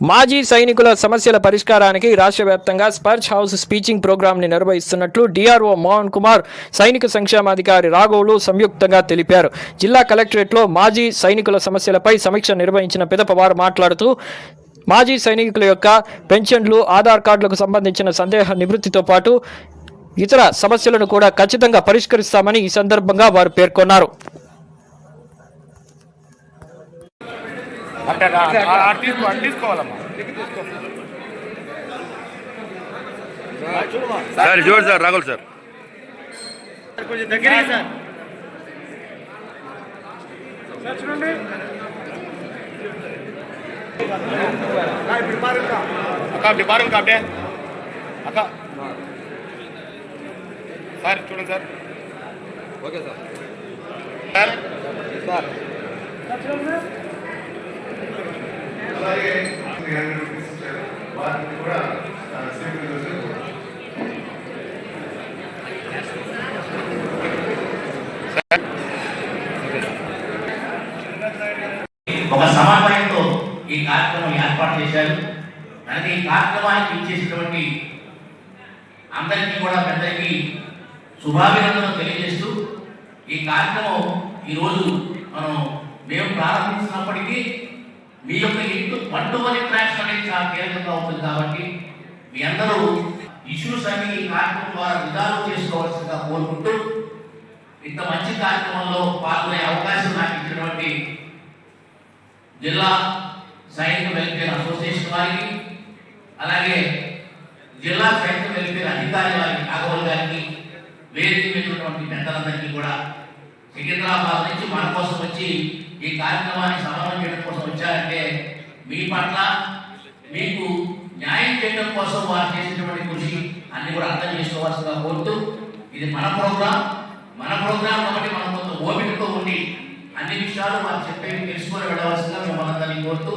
మాజీ సైనికుల సమస్యల పరిష్కారానికి రాష్ట్ర వ్యాప్తంగా స్పర్చ్ హౌస్ స్పీచింగ్ ప్రోగ్రాంని నిర్వహిస్తున్నట్లు డిఆర్ఓ మోహన్ కుమార్, సైనిక సంక్షేమాధికారి రాఘవులు సంయుక్తంగా తెలిపారు. జిల్లా కలెక్టరేట్లో మాజీ సైనికుల సమస్యలపై సమీక్ష నిర్వహించిన పిదపవారు మాట్లాడుతూ మాజీ సైనికుల యొక్క పెన్షన్లు, ఆధార్ కార్డులకు సంబంధించిన సందేహ నివృత్తితో పాటు ఇతర సమస్యలను కూడా ఖచ్చితంగా పరిష్కరిస్తామని ఈ సందర్భంగా వారు పేర్కొన్నారు. సార్ చూడండి సార్, రాఘుల్ సార్ చూడండి. అక్క డిపార్ట్మెంట్ కాపే అక్క సార్ చూడండి sir. Okay sir. Sir sir అలాగే వాటిని కూడా ఒక సమన్వయంతో ఈ కార్యక్రమం ఏర్పాటు చేశారు. అలాగే ఈ కార్యక్రమానికి ఇచ్చేసినటువంటి అందరికీ కూడా పెద్దకి శుభాభినందనలు తెలియజేస్తూ ఈ కార్యక్రమం ఈరోజు మేము ప్రారంభించినప్పటికీ మీ యొక్క ఇంటి పండుగని ట్రాక్స్ అనేది చాలా కీలకంగా ఉంటుంది. కాబట్టి మీ అందరూ ఇష్యూస్ అన్ని ఈ కార్యక్రమం ద్వారా రిజాల్వ్ చేసుకోవాల్సిందిగా కోరుకుంటూ ఇంత మంచి కార్యక్రమంలో పాల్గొనే అవకాశం నాకు ఇచ్చినటువంటి జిల్లా సైనిక వెల్ఫేర్ అసోసియేషన్ వారికి, అలాగే జిల్లా సైనిక వెల్ఫేర్ అధికారి వారికి, రాఘవులు గారికి, వేదిక మీద ఉన్నటువంటి పెద్దలందరికీ కూడా సికింద్రాబాద్ నుంచి మన కోసం వచ్చి ఈ కార్యక్రమాన్ని సమన్వయం చేయడం కోసం వచ్చారంటే మీ పట్ల మీకు న్యాయం చేయడం కోసం వారు చేసినటువంటి కృషి అన్ని కూడా అర్థం చేసుకోవాల్సిందిగా కోరుతూ, ఇది మన ప్రోగ్రాం కాబట్టి మనం కొంత ఓపికతో ఉండి అన్ని విషయాలు వారు చెప్పేవి తెలుసుకొని వెళ్ళవలసిందిగా మిమ్మల్ని అందరినీ కోరుతూ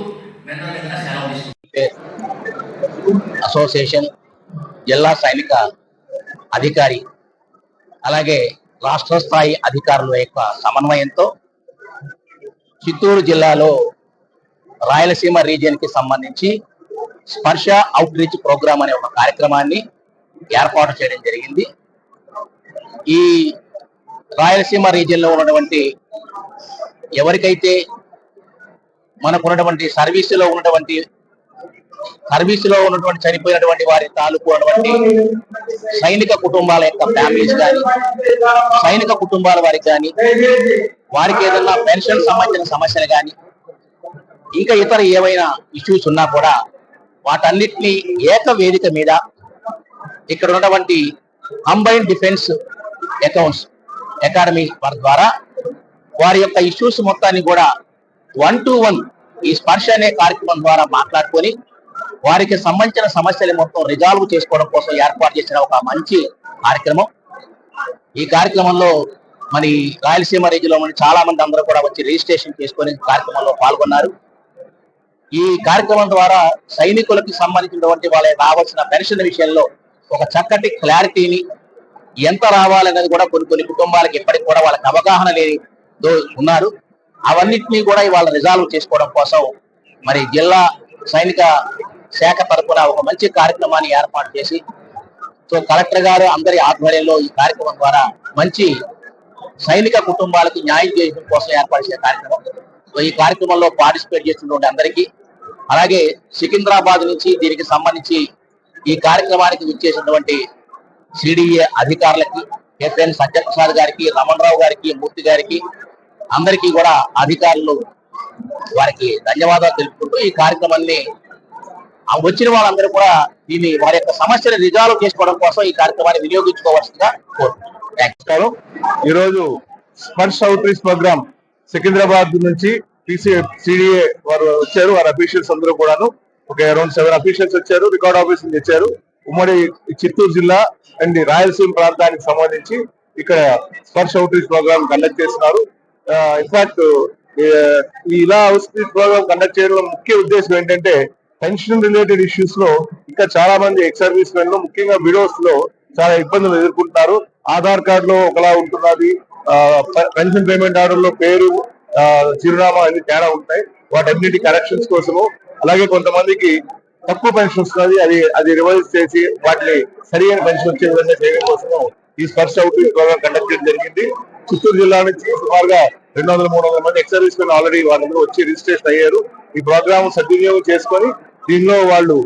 మెల్లగా సెలవు తీసుకుంటే అసోసియేషన్ జిల్లా సైనిక అధికారి అలాగే రాష్ట్ర స్థాయి అధికారుల యొక్క సమన్వయంతో చిత్తూరు జిల్లాలో రాయలసీమ రీజియన్ కి సంబంధించి స్పర్శ అవుట్ రీచ్ ప్రోగ్రామ్ అనే ఒక కార్యక్రమాన్ని ఏర్పాటు చేయడం జరిగింది. ఈ రాయలసీమ రీజియన్ లో ఉన్నటువంటి ఎవరికైతే మనకున్నటువంటి సర్వీసులో ఉన్నటువంటి చనిపోయినటువంటి వారి తాలూకు అటువంటి సైనిక కుటుంబాల యొక్క ఫ్యామిలీస్ కానీ, సైనిక కుటుంబాల వారికి కానీ, వారికి ఏదైనా పెన్షన్ సంబంధించిన సమస్యలు కానీ, ఇంకా ఇతర ఏవైనా ఇష్యూస్ ఉన్నా కూడా వాటన్నిటినీ ఏక వేదిక మీద ఇక్కడ ఉన్నటువంటి కంబైన్డ్ డిఫెన్స్ అకాడమీ వారి ద్వారా వారి యొక్క ఇష్యూస్ మొత్తాన్ని కూడా 1-to-1 ఈ స్పర్శ అనే కార్యక్రమం ద్వారా మాట్లాడుకొని వారికి సంబంధించిన సమస్యలు మొత్తం రిజాల్వ్ చేసుకోవడం కోసం ఏర్పాటు చేసిన ఒక మంచి కార్యక్రమం. ఈ కార్యక్రమంలో మరి రాయలసీమ రీజియన్లో చాలా మంది అందరూ కూడా వచ్చి రిజిస్ట్రేషన్ చేసుకొని కార్యక్రమంలో పాల్గొన్నారు. ఈ కార్యక్రమం ద్వారా సైనికులకు సంబంధించినటువంటి వాళ్ళకి రావాల్సిన పెన్షన్ విషయంలో ఒక చక్కటి క్లారిటీని, ఎంత రావాలనేది కూడా కొన్ని కుటుంబాలకు ఇప్పటికి కూడా వాళ్ళకి అవగాహన లేని ఉన్నారు. అవన్నిటినీ కూడా ఇవాళ రిజాల్వ్ చేసుకోవడం కోసం మరి జిల్లా సైనిక శాఖ తరఫున ఒక మంచి కార్యక్రమాన్ని ఏర్పాటు చేసి, సో కలెక్టర్ గారు అందరి ఆధ్వర్యంలో ఈ కార్యక్రమం ద్వారా మంచి సైనిక కుటుంబాలకు న్యాయం చేయడం కోసం ఏర్పాటు చేసే కార్యక్రమం. సో ఈ కార్యక్రమంలో పార్టిసిపేట్ చేస్తున్నటువంటి అందరికీ, అలాగే సికింద్రాబాద్ నుంచి దీనికి సంబంధించి ఈ కార్యక్రమానికి విచ్చేసినటువంటి సిడిఏ అధికారులకి, ఎఫ్ఎన్ సత్యప్రసాద్ గారికి, రమణరావు గారికి, మూర్తి గారికి, అందరికీ కూడా అధికారులు వారికి ధన్యవాదాలు తెలుపుకుంటూ ఈ కార్యక్రమాన్ని వచ్చిన వాళ్ళందరూ కూడా దీన్ని వారి యొక్క సమస్యను రిజాల్వ్ చేసుకోవడం కోసం ఈ కార్యక్రమాన్ని వినియోగించుకోవాల్సిందిగా కోరుతున్నాను. ఈరోజు Sparsh outreach programme Secunderabad నుంచి సిడిఏ వారు వచ్చారు. వారి అఫీషియల్స్ అందరూ కూడాను ఒక అరౌండ్ 7 అఫీషియల్స్ వచ్చారు. రికార్డ్ ఆఫీస్ నుంచి వచ్చారు. ఉమ్మడి చిత్తూరు జిల్లా అండ్ రాయలసీమ ప్రాంతానికి సంబంధించి ఇక్కడ Sparsh outreach programme conduct చేస్తున్నారు. ఇన్ఫాక్ట్ ఇలా అవుట్ రీచ్ ప్రోగ్రామ్ కండక్ట్ చేయడం ముఖ్య ఉద్దేశం ఏంటంటే పెన్షన్ రిలేటెడ్ ఇష్యూస్ లో ఇంకా చాలా మంది ఎక్స్ సర్వీస్ మెన్ లో, ముఖ్యంగా విడోస్ లో చాలా ఇబ్బందులు ఎదుర్కొంటున్నారు. ఆధార్ కార్డు లో ఒకలా ఉంటున్నది, పెన్షన్ పేమెంట్ ఆర్డర్ లో పేరు, చిరునామా అన్ని తేడా ఉంటాయి. వాటన్నిటి కరెక్షన్స్ కోసము, అలాగే కొంతమందికి తక్కువ పెన్షన్ వస్తుంది, అది రివైజ్ చేసి వాటిని సరైన పెన్షన్ వచ్చే విధంగా చేయడం కోసము ఈ స్పర్శ అవుట్రీచ్ ప్రోగ్రామ్ కండక్ట్ చేయడం జరిగింది. చిత్తూరు జిల్లా నుంచి సుమారుగా 200-300 మంది ఎక్స్ సర్వీస్ మెన్ ఆల్రెడీ వాళ్ళందరూ వచ్చి రిజిస్ట్రేషన్ అయ్యారు. ఈ ప్రోగ్రామ్ సద్వినియోగం చేసుకొని దీనిలో వాళ్ళు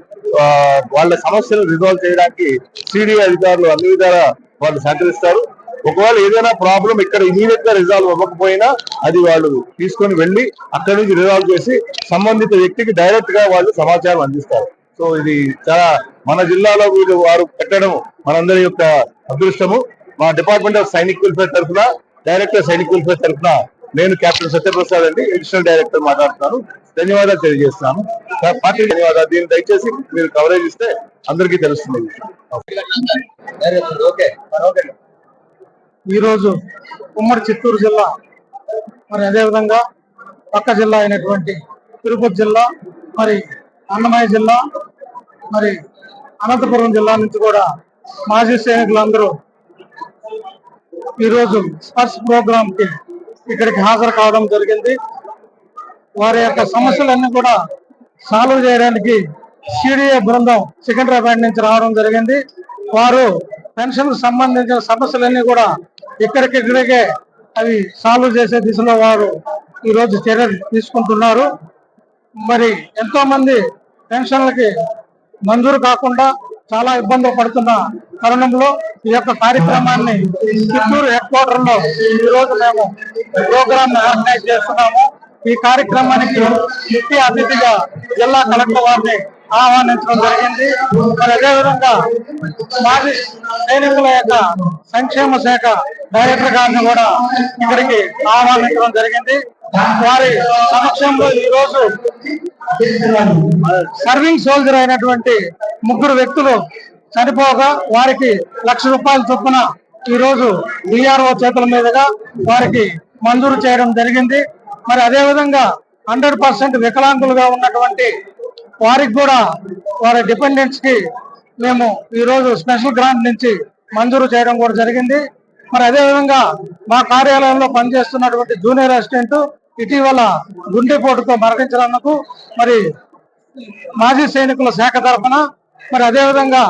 వాళ్ళ సమస్యలు రిజాల్వ్ చేయడానికి సిడిఏ అధికారులు అన్ని విధాలా వాళ్ళు సహకరిస్తారు. ఒకవేళ ఏదైనా ప్రాబ్లం ఇక్కడ ఇమీడియట్ గా రిజాల్వ్ అవ్వకపోయినా అది వాళ్ళు తీసుకొని వెళ్ళి అక్కడి నుంచి రిజాల్వ్ చేసి సంబంధిత వ్యక్తికి డైరెక్ట్ గా వాళ్ళు సమాచారం అందిస్తారు. సో ఇది చాలా మన జిల్లాలో వీళ్ళు వారు పెట్టడం మనందరి యొక్క అదృష్టము. మా డిపార్ట్మెంట్ ఆఫ్ సైనిక్ వెల్ఫేర్ తరఫున, డైరెక్టర్ సైనిక్ వెల్ఫేర్ తరఫున నేను కెప్టెన్ సత్యప్రసాద్ అండి, అడిషనల్ డైరెక్టర్ మాట్లాడుతున్నాను. ధన్యవాదాలు తెలియజేస్తాను. పార్టీ ధన్యవాదాలు. దీన్ని దయచేసి మీరు కవరేజ్ ఇస్తే అందరికీ తెలుస్తుంది. ఈరోజు ఉమ్మడి చిత్తూరు జిల్లా, మరి అదేవిధంగా పక్క జిల్లా అయినటువంటి తిరుపతి జిల్లా, మరి అన్నమయ్య జిల్లా, మరి అనంతపురం జిల్లా నుంచి కూడా మాజీ సైనికులందరూ ఈరోజు స్పర్శ్ ప్రోగ్రామ్ కి ఇక్కడికి హాజరు కావడం జరిగింది. వారి యొక్క సమస్యలన్నీ కూడా సాల్వ్ చేయడానికి సిడిఏ బృందం సికింద్రాబాద్ నుంచి రావడం జరిగింది. వారు పెన్షన్ కు సంబంధించిన సమస్యలన్నీ కూడా ఇక్కడికే అవి సాల్వ్ చేసే దిశలో వారు ఈ రోజు చర్యలు తీసుకుంటున్నారు. మరి ఎంతో మంది పెన్షన్లకి మంజూరు కాకుండా చాలా ఇబ్బందులు పడుతున్న తరుణంలో ఈ యొక్క కార్యక్రమాన్ని చిత్తూరు హెడ్ క్వార్టర్ లో ఈ రోజు మేము ప్రోగ్రామ్ ఆర్గనైజ్ చేస్తున్నాము. ఈ కార్యక్రమానికి ముఖ్య అతిథిగా జిల్లా కలెక్టర్ వారిని ఆహ్వానించడం జరిగింది. మరి అదేవిధంగా మాజీ సైనికుల యొక్క సంక్షేమ శాఖ డైరెక్టర్ గారిని కూడా ఇక్కడికి ఆహ్వానించడం జరిగింది. వారి సమక్షంలో ఈ రోజు సర్వింగ్ సోల్జర్ అయినటువంటి 3 వ్యక్తులు చనిపోగా వారికి ₹1,00,000 చొప్పున ఈ రోజు డిఆర్ఓ చేతుల మీదుగా వారికి మంజూరు చేయడం జరిగింది. మరి అదేవిధంగా 100% వికలాంగులుగా ఉన్నటువంటి వారికి కూడా వారి డిపెండెంట్స్ కి మేము ఈ రోజు స్పెషల్ గ్రాంట్ నుంచి మంజూరు చేయడం కూడా జరిగింది. మరి అదేవిధంగా మా కార్యాలయంలో పనిచేస్తున్నటువంటి జూనియర్ అసిస్టెంట్ ఇటీవల గుండెపోటుతో మరణించినందుకు మరి మాజీ సైనికుల శాఖ తరఫున, మరి అదేవిధంగా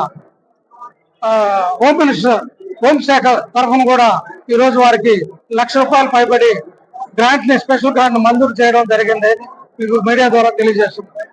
హోంశాఖ తరఫున కూడా ఈ రోజు వారికి ₹1,00,000 పైబడి గ్రాంట్ ని, స్పెషల్ గ్రాంట్ మంజూరు చేయడం జరిగింది. మీకు మీడియా ద్వారా తెలియజేస్తున్నాం.